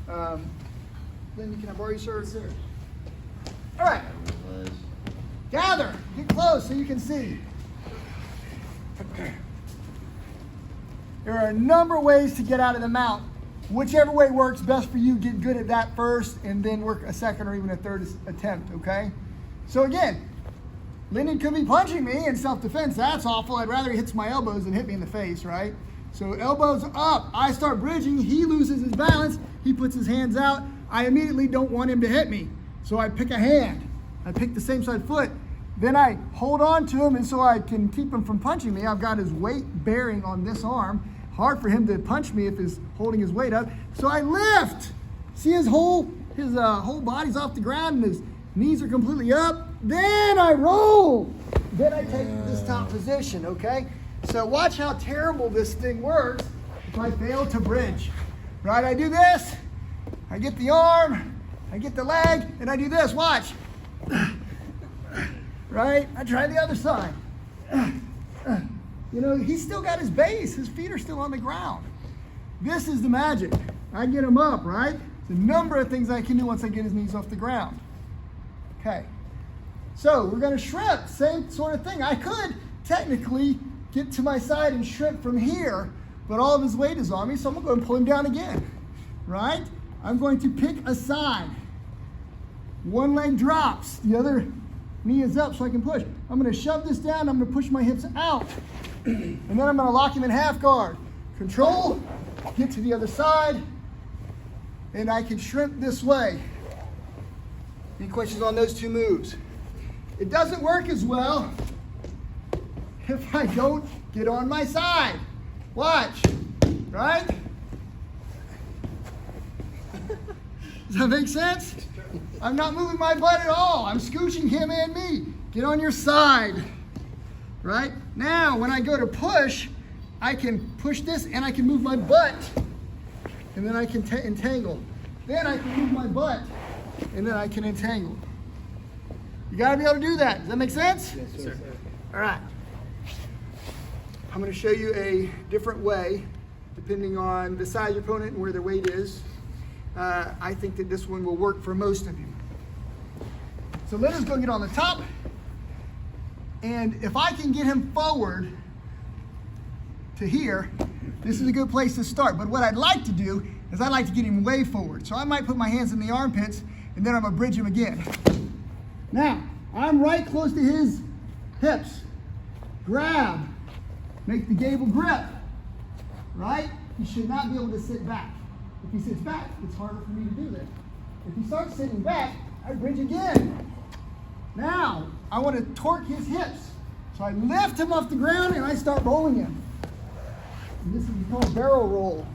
Then can I borrow you, sir? Yes, sir. All right. Gather. Get close so you can see. There are a number of ways to get out of the mount. Whichever way works best for you, get good at that first and then work a second or even a third attempt, okay? So again, Lyndon could be punching me in self-defense. That's awful. I'd rather he hits my elbows than hit me in the face, right? So elbows up. I start bridging. He loses his balance. He puts his hands out. I immediately don't want him to hit me. So I pick a hand. I pick the same side foot. Then I hold on to him, and so I can keep him from punching me. I've got his weight bearing on this arm. Hard for him to punch me if he's holding his weight up. So I lift. See his whole body's off the ground and his knees are completely up. Then I roll. Then I take this top position, okay? So watch how terrible this thing works if I fail to bridge. Right, I do this. I get the arm. I get the leg. And I do this. Watch. Right? I try the other side. You know, he's still got his base. His feet are still on the ground. This is the magic. I get him up, right? There's a number of things I can do once I get his knees off the ground. Okay. So we're going to shrimp. Same sort of thing. I could technically get to my side and shrimp from here, but all of his weight is on me, so I'm going to go and pull him down again. Right? I'm going to pick a side. One leg drops. The other knee is up so I can push. I'm going to shove this down. I'm going to push my hips out. And then I'm going to lock him in half guard. Control, get to the other side, and I can shrimp this way. Any questions on those two moves? It doesn't work as well if I don't get on my side. Watch, right? Does that make sense? I'm not moving my butt at all. I'm scooching him and me. Get on your side, right? Now, when I go to push, I can push this and I can move my butt, and then I can entangle. Then I can move my butt, and then I can entangle. You gotta be able to do that. Does that make sense? Yes, sir. All right. I'm gonna show you a different way, depending on the size of your opponent and where their weight is. I think that this one will work for most of you. So let us go get on the top. And if I can get him forward to here, this is a good place to start. But what I'd like to do is I'd like to get him way forward. So I might put my hands in the armpits, and then I'm gonna bridge him again. Now, I'm right close to his hips. Grab, make the gable grip, right? He should not be able to sit back. If he sits back, it's harder for me to do that. If he starts sitting back, I bridge again. Now, I want to torque his hips. So I lift him off the ground and I start rolling him. And this is called barrel roll,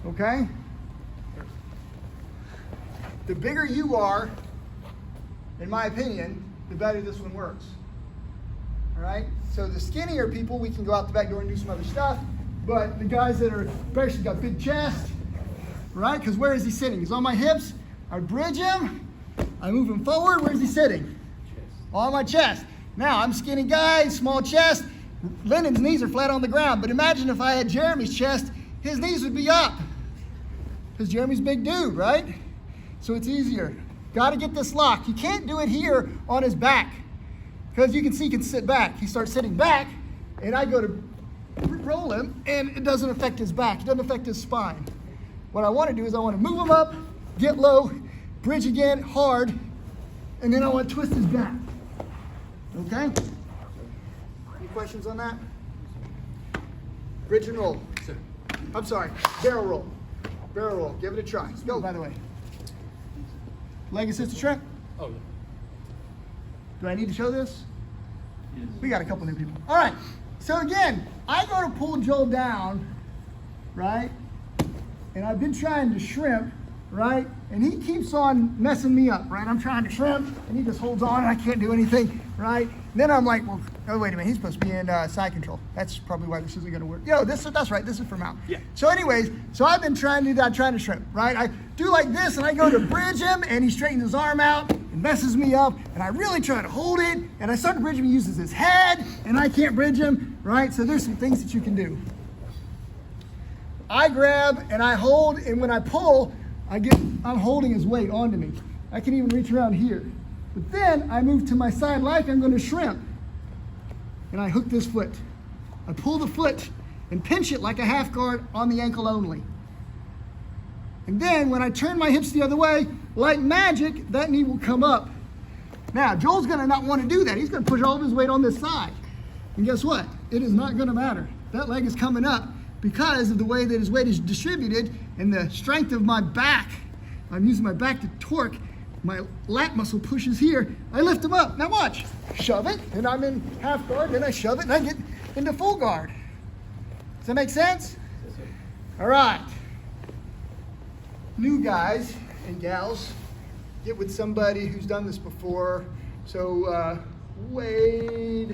okay? The bigger you are, in my opinion, the better this one works. All right? So the skinnier people, we can go out the back door and do some other stuff. But the guys that are, especially got big chest, right? Because where is he sitting? He's on my hips. I bridge him. I move him forward. Where's he sitting? On my chest. Now, I'm a skinny guy, small chest. Lyndon's knees are flat on the ground. But imagine if I had Jeremy's chest, his knees would be up. Because Jeremy's a big dude, right? So it's easier. Got to get this lock. You can't do it here on his back. Because you can see he can sit back. He starts sitting back, and I go to roll him, and it doesn't affect his back. It doesn't affect his spine. What I want to do is I want to move him up, get low, bridge again, hard, and then I want to twist his back. Okay? Any questions on that? Bridge and roll. Sir. I'm sorry, barrel roll. Barrel roll. Give it a try. Let's go, by the way. Leg assisted shrimp. Oh, yeah. Do I need to show this? Yes. We got a couple new people. All right. So again, I go to pull Joel down, right? And I've been trying to shrimp, right? And he keeps on messing me up, right? I'm trying to shrimp, and he just holds on, and I can't do anything, right? And then I'm like, well, oh, wait a minute, he's supposed to be in side control. That's probably why this isn't gonna work. Yo, that's right, this is for mount. Yeah. So anyways, so I've been trying to do that, trying to shrimp, right? I do like this, and I go to bridge him, and he straightens his arm out, and messes me up, and I really try to hold it, and I start to bridge him, he uses his head, and I can't bridge him, right? So there's some things that you can do. I grab and I hold, and when I pull, I'm holding his weight onto me. I can even reach around here. But then I move to my side like I'm going to shrimp. And I hook this foot. I pull the foot and pinch it like a half guard on the ankle only. And then when I turn my hips the other way, like magic, that knee will come up. Now, Joel's going to not want to do that. He's going to push all of his weight on this side. And guess what? It is not going to matter. That leg is coming up because of the way that his weight is distributed and the strength of my back. I'm using my back to torque. My lat muscle pushes here. I lift him up. Now watch. Shove it, and I'm in half guard. Then I shove it, and I get into full guard. Does that make sense? Yes, sir. All right. New guys and gals, get with somebody who's done this before. So Wade.